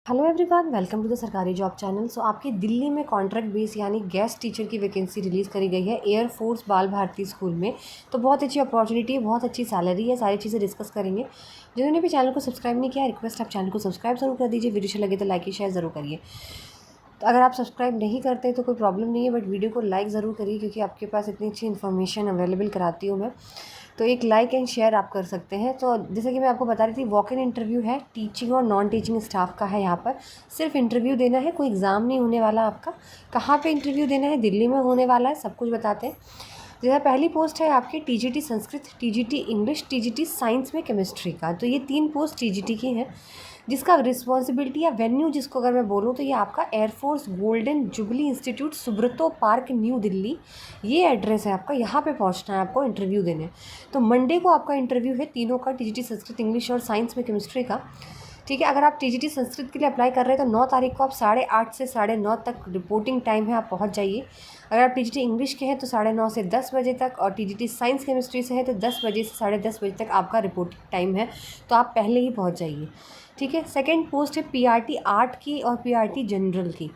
Hello everyone, welcome to the Sarkari job channel. So आपकी दिल्ली में contract base यानी guest teacher की वैकेंसी रिलीज़ करी गई है एयरफोर्स बाल भारती स्कूल में। तो बहुत अच्छी अपॉर्चुनिटी है, बहुत अच्छी सैलरी है, सारी चीज़ें डिस्कस करेंगे। जिन्होंने भी चैनल को सब्सक्राइब नहीं किया, रिक्वेस्ट आप चैनल को सब्सक्राइब जरूर कर दीजिए। वीडियो अच्छा लगे तो लाइक शेयर ज़रूर करिए। तो अगर आप सब्सक्राइब नहीं करते तो कोई प्रॉब्लम नहीं है, बट वीडियो को लाइक ज़रूर करिए क्योंकि आपके पास इतनी अच्छी इन्फॉर्मेशन अवेलेबल कराती हूँ मैं। तो एक लाइक एंड शेयर आप कर सकते हैं। तो जैसे कि मैं आपको बता रही थी, वॉक इन इंटरव्यू है, टीचिंग और नॉन टीचिंग स्टाफ का है। यहाँ पर सिर्फ इंटरव्यू देना है, कोई एग्ज़ाम नहीं होने वाला आपका। कहाँ पे इंटरव्यू देना है? दिल्ली में होने वाला है, सब कुछ बताते हैं। जैसे पहली पोस्ट है आपकी TGT Sanskrit, TGT English, TGT science में केमिस्ट्री का। तो ये 3 पोस्ट टीजीटी की हैं, जिसका रिस्पॉन्सिबिलिटी या वेन्यू जिसको अगर मैं बोलूँ तो ये आपका air force golden jubilee institute, Subroto park, new Delhi, ये एड्रेस है आपका। यहाँ पे पहुँचना है आपको इंटरव्यू देने। तो मंडे को आपका इंटरव्यू है तीनों का, टीजीटी संस्कृत, इंग्लिश और साइंस में केमिस्ट्री का। ठीक है, अगर आप टीजीटी संस्कृत के लिए अप्लाई कर रहे हैं तो 9 तारीख को आप 8:30 से 9:30 तक रिपोर्टिंग टाइम है, आप पहुंच जाइए। अगर आप टीजीटी इंग्लिश के हैं तो 9:30 से 10 बजे तक, और टीजीटी साइंस केमिस्ट्री से है तो 10 बजे से 10:30 बजे तक आपका रिपोर्टिंग टाइम है, तो आप पहले ही पहुंच जाइए। ठीक है, सेकेंड पोस्ट है पीआरटी आर्ट की और पीआरटी जनरल की।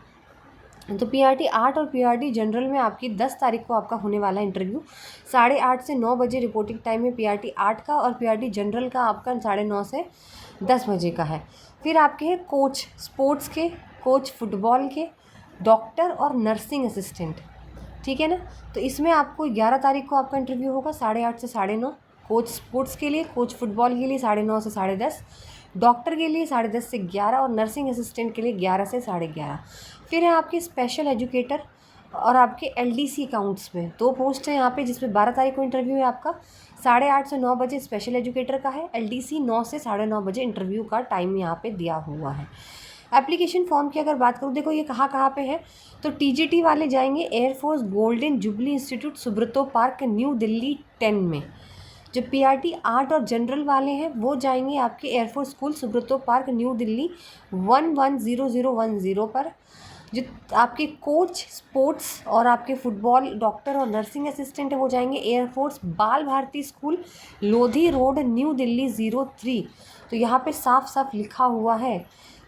तो पीआरटी आर्ट और पीआरटी जनरल में आपकी 10 तारीख को आपका होने वाला है इंटरव्यू। 8:30 से 9 बजे रिपोर्टिंग टाइम है पीआरटी आर्ट का, और पीआरटी जनरल का आपका 9:30 से 10 बजे का है। फिर आपके हैं कोच स्पोर्ट्स के, कोच फुटबॉल के, डॉक्टर और नर्सिंग असिस्टेंट। ठीक है ना। तो इसमें आपको 11 तारीख को आपका इंटरव्यू होगा 8:30 से 9:30। कोच स्पोर्ट्स के लिए, कोच फुटबॉल के लिए 9:30 से 10:30, डॉक्टर के लिए 10:30 से 11 और नर्सिंग असिस्टेंट के लिए 11 से 11:30। फिर है आपके स्पेशल एजुकेटर और आपके एलडीसी अकाउंट्स में 2 पोस्ट हैं यहाँ पे, जिसमें 12 तारीख को इंटरव्यू है आपका। 8:30 से 9 बजे स्पेशल एजुकेटर का है, एलडीसी 9 से 9:30 बजे इंटरव्यू का टाइम यहाँ पे दिया हुआ है। एप्लीकेशन फॉर्म की अगर बात करूँ, देखो ये कहाँ कहाँ पे है। तो टीजीटी वाले जाएंगे air force golden jubilee institute, Subroto park, new Delhi 10 में। जो पीआरटी आर्ट और जनरल वाले हैं वो जाएंगे आपके air force school, Subroto park, new Delhi 110010 पर। जो आपके कोच स्पोर्ट्स और आपके फुटबॉल, डॉक्टर और नर्सिंग असिस्टेंट है वो जाएंगे air force Bal Bharati school, Lodhi road, new Delhi 03। तो यहाँ पे साफ साफ लिखा हुआ है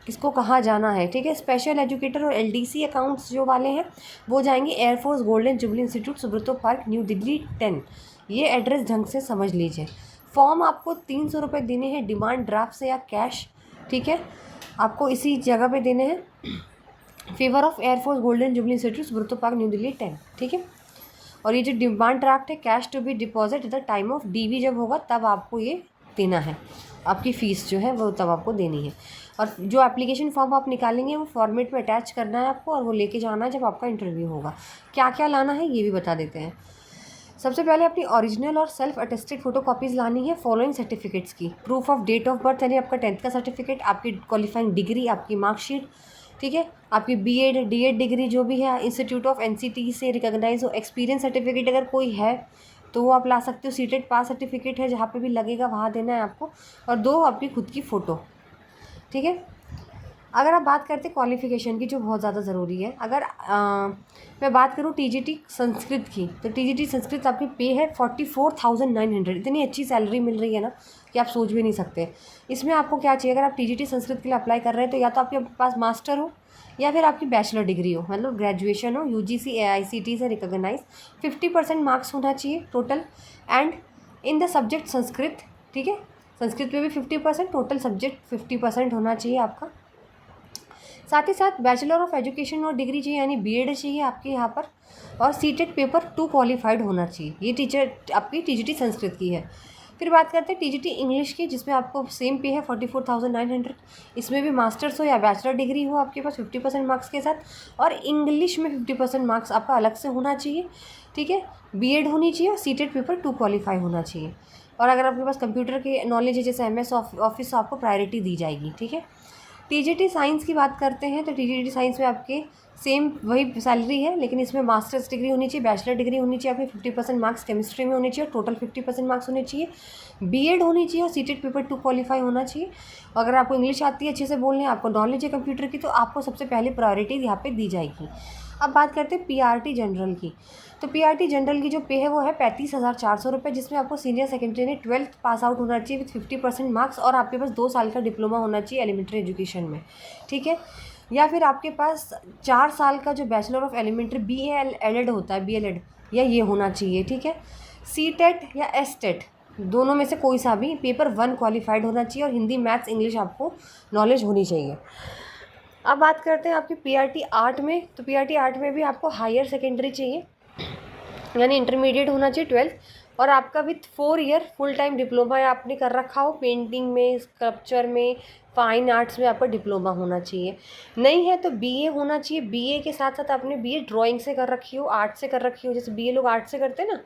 किसको कहाँ जाना है। ठीक है, स्पेशल एजुकेटर और एलडीसी अकाउंट्स जो वाले हैं वो जाएंगे air force golden jubilee institute, Subroto park, new Delhi 10। ये एड्रेस ढंग से समझ लीजिए। फॉर्म आपको 300 रुपये देने हैं, डिमांड ड्राफ्ट से या कैश। ठीक है, आपको इसी जगह पे देने हैं, favour of air force golden jubilee institute, Subroto park, new Delhi 10। ठीक है, और ये जो डिमांड ड्राफ्ट है, cash to be deposit at the time of DV जब होगा तब आपको ये देना है। आपकी फ़ीस जो है वो तब आपको देनी है। और जो एप्लीकेशन फॉर्म आप निकालेंगे वो फॉर्मेट में अटैच करना है आपको, और वो लेके जाना है जब आपका इंटरव्यू होगा। क्या क्या लाना है ये भी बता देते हैं। सबसे पहले अपनी ओरिजिनल और सेल्फ अटेस्टेड फोटो कॉपीज़ लानी है फॉलोइंग सर्टिफिकेट्स की। Proof of date of birth यानी आपका 10th का सर्टिफिकेट, आपकी क्वालिफाइंग डिग्री, आपकी मार्कशीट। ठीक है, आपकी बीएड डीएड डिग्री जो भी है इंस्टीट्यूट ऑफ एनसीटी से रिकॉग्नाइज हो, एक्सपीरियंस सर्टिफिकेट अगर कोई है तो वो आप ला सकते हो। सीटेड पास सर्टिफिकेट है, जहाँ पे भी लगेगा वहाँ देना है आपको। और 2 आपकी खुद की फ़ोटो। ठीक है, अगर आप बात करते क्वालिफ़िकेशन की जो बहुत ज़्यादा ज़रूरी है, अगर मैं बात करूँ टीजीटी संस्कृत की, तो टीजीटी संस्कृत आपकी पे है 44,900। इतनी अच्छी सैलरी मिल रही है ना कि आप सोच भी नहीं सकते। इसमें आपको क्या चाहिए, अगर आप टीजीटी संस्कृत के लिए अप्लाई कर रहे हैं तो या तो आपके पास मास्टर हो या फिर आपकी बैचलर डिग्री हो, मतलब ग्रेजुएशन हो, यूजीसी एआईसीटी से रिकॉग्नाइज। 50% मार्क्स होना चाहिए total, and in the subject Sanskrit. ठीक है, संस्कृत में भी 50%, टोटल सब्जेक्ट 50% होना चाहिए आपका। साथ ही साथ बैचलर ऑफ एजुकेशन और डिग्री चाहिए, यानी बीएड चाहिए आपके यहाँ पर, और सीटेट पेपर 2 क्वालिफाइड होना चाहिए। ये टीचर आपकी टीजीटी संस्कृत की है। फिर बात करते हैं टीजीटी इंग्लिश की, जिसमें आपको सेम पे है 44,900। इसमें भी मास्टर्स हो या बैचलर डिग्री हो आपके पास 50% मार्क्स के साथ, और इंग्लिश में 50% मार्क्स आपका अलग से होना चाहिए। ठीक है, बीएड होनी चाहिए और सीटेट पेपर 2 क्वालिफाई होना चाहिए। और अगर आपके पास कंप्यूटर की नॉलेज है जैसे एमएस ऑफिस, तो आपको प्रायोरिटी दी जाएगी। ठीक है, टीजीटी साइंस की बात करते हैं तो टीजीटी साइंस में आपके सेम वही सैलरी है, लेकिन इसमें मास्टर्स डिग्री होनी चाहिए, बैचलर डिग्री होनी चाहिए, आपके 50% मार्क्स केमिस्ट्री में होने चाहिए, टोटल 50% मार्क्स होने चाहिए, बीएड होनी चाहिए और सीटेट पेपर 2 क्वालिफाई होना चाहिए। अगर आपको इंग्लिश आती है अच्छे से बोलने, आपको नॉलेज है कंप्यूटर की, तो आपको सबसे पहले प्रायोरिटी यहाँ पे दी जाएगी। अब बात करते हैं पीआरटी जनरल की। तो पीआरटी जनरल की जो पे है वो है 35,400 रुपये, जिसमें आपको सीनियर सेकेंडरी में 12th पास आउट होना चाहिए विथ 50% मार्क्स, और आपके पास 2 साल का डिप्लोमा होना चाहिए एलिमेंट्री एजुकेशन में, ठीक है। या फिर आपके पास 4 साल का जो बैचलर ऑफ एलिमेंट्री BA-LED होता है, BA-LED, या ये होना चाहिए, ठीक है। CTET या STET दोनों में से कोई सा भी पेपर 1 क्वालिफाइड होना चाहिए, और हिंदी, मैथ्स, इंग्लिश आपको नॉलेज होनी चाहिए। अब बात करते हैं आपकी पीआरटी आर्ट में। तो पीआरटी आर्ट में भी आपको हायर सेकेंडरी चाहिए, यानी इंटरमीडिएट होना चाहिए 12th, और आपका with 4 year full time diploma आपने कर रखा हो, पेंटिंग में, स्कल्पचर में, फाइन आर्ट्स में आपका डिप्लोमा होना चाहिए। नहीं है तो बीए होना चाहिए। बीए के साथ साथ आपने बीए ड्राइंग से कर रखी हो, आर्ट से कर रखी हो, जैसे बीए लोग आर्ट से करते हैं ना,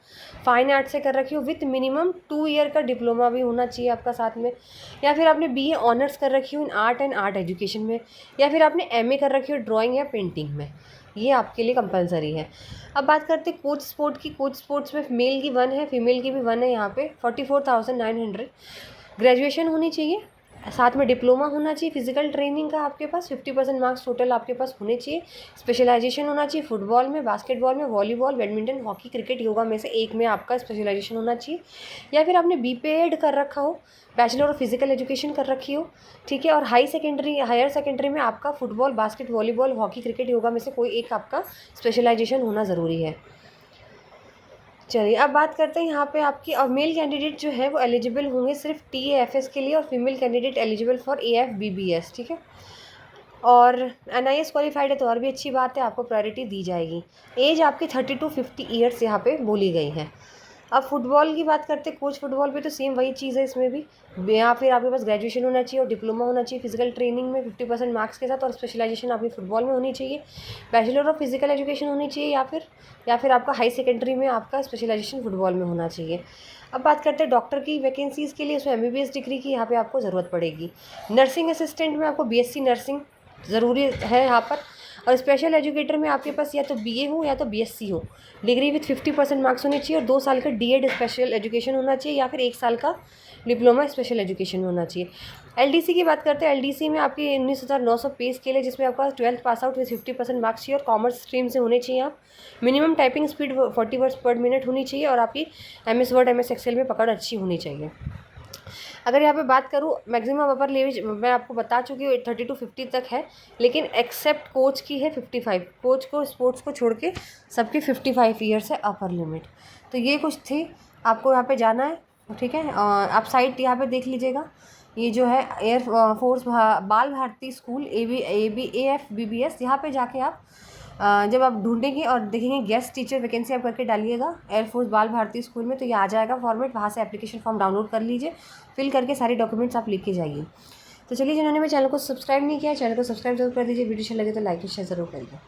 फाइन आर्ट से कर रखी हो, विथ मिनिमम 2 ईयर का डिप्लोमा भी होना चाहिए आपका साथ में। या फिर आपने बीए ऑनर्स कर रखी हो इन आर्ट एंड आर्ट एजुकेशन में, या फिर आपने एमए कर रखी हो ड्राइंग या पेंटिंग में, ये आपके लिए कंपलसरी है। अब बात करते हैं कोच स्पोर्ट की। कोच स्पोर्ट्स में मेल की 1 है, फीमेल की भी 1 है। यहाँ पे 44,900। ग्रेजुएशन होनी चाहिए, साथ में डिप्लोमा होना चाहिए फिजिकल ट्रेनिंग का, आपके पास 50% मार्क्स टोटल आपके पास होने चाहिए। स्पेशलाइजेशन होना चाहिए फुटबॉल में, बास्केटबॉल में, volleyball, badminton, hockey, cricket, yoga में से एक में आपका स्पेशलाइजेशन होना चाहिए। या फिर आपने BPED कर रखा हो, बैचलर ऑफ फिजिकल एजुकेशन कर रखी हो, ठीक है। और हायर सेकेंडरी में आपका football, basket, volleyball, hockey, cricket, yoga में से कोई एक आपका स्पेशलाइजेशन होना ज़रूरी है। चलिए अब बात करते हैं यहाँ पे आपकी, और मेल कैंडिडेट जो है वो एलिजिबल होंगे सिर्फ TAFS के लिए, और female candidate eligible for AFBBS, ठीक है। और NIS क्वालिफाइड है तो और भी अच्छी बात है, आपको प्रायोरिटी दी जाएगी। एज आपकी 30 to 50 ईयर्स यहाँ पे बोली गई है। अब फुटबॉल की बात करते हैं, कोच फुटबॉल पे तो सेम वही चीज़ है इसमें भी, या फिर आपके पास ग्रेजुएशन होना चाहिए और डिप्लोमा होना चाहिए फिजिकल ट्रेनिंग में 50% मार्क्स के साथ, और स्पेशलाइजेशन आपकी फुटबॉल में होनी चाहिए, बैचलर ऑफ फिजिकल एजुकेशन होनी चाहिए, या फिर आपका हाई सेकेंडरी में आपका स्पेशलाइजेशन फुटबॉल में होना चाहिए। अब बात करते हैं डॉक्टर की वैकेंसीज़ के लिए, उसमें MBBS डिग्री की यहाँ पे आपको ज़रूरत पड़ेगी। नर्सिंग असिस्टेंट में आपको BSc नर्सिंग ज़रूरी है यहाँ पर, और स्पेशल एजुकेटर में आपके पास या तो BA हो या तो BSc हो, डिग्री विथ 50% मार्क्स होनी चाहिए, और 2 साल का DED स्पेशल एजुकेशन होना चाहिए, या फिर 1 साल का डिप्लोमा स्पेशल एजुकेशन होना चाहिए। LDC की बात करते हैं। LDC में आपकी 19,900 पे स्केल है, जिसमें आपका 12th pass out with 50% marks चाहिए, और कॉमर्स स्ट्रीम से होने चाहिए आप। मिनिमम टाइपिंग स्पीड 40 वर्ड्स पर मिनट होनी चाहिए, और आपकी MS वर्ड, MS एक्सेल में पकड़ अच्छी होनी चाहिए। अगर यहाँ पे बात करूँ मैक्सिमम अपर लेवल, मैं आपको बता चुकी हूँ 30 to 50 तक है, लेकिन एक्सेप्ट कोच की है 55। कोच को, स्पोर्ट्स को छोड़ के सबकी 55 ईयर्स है अपर लिमिट। तो ये कुछ थी, आपको यहाँ पे जाना है, ठीक है। आप साइट यहाँ पे देख लीजिएगा, ये जो है एयर फोर्स बाल भारती स्कूल AFBBS, यहाँ पे जाके आप जब आप ढूंढेंगे और देखेंगे गेस्ट टीचर वैकेंसी, आप करके डालिएगा एयरफोर्स बाल भारती स्कूल में, तो ये आ जाएगा फॉर्मेट, वहाँ से एप्लीकेशन फॉर्म डाउनलोड कर लीजिए, फिल करके सारे डॉक्यूमेंट्स आप लेके जाइए। तो चलिए, जिन्होंने मेरे चैनल को सब्सक्राइब नहीं किया, चैनल को सब्सक्राइब जरूर कर दीजिए, वीडियो अच्छा लगे तो लाइक और शेयर जरूर करिए।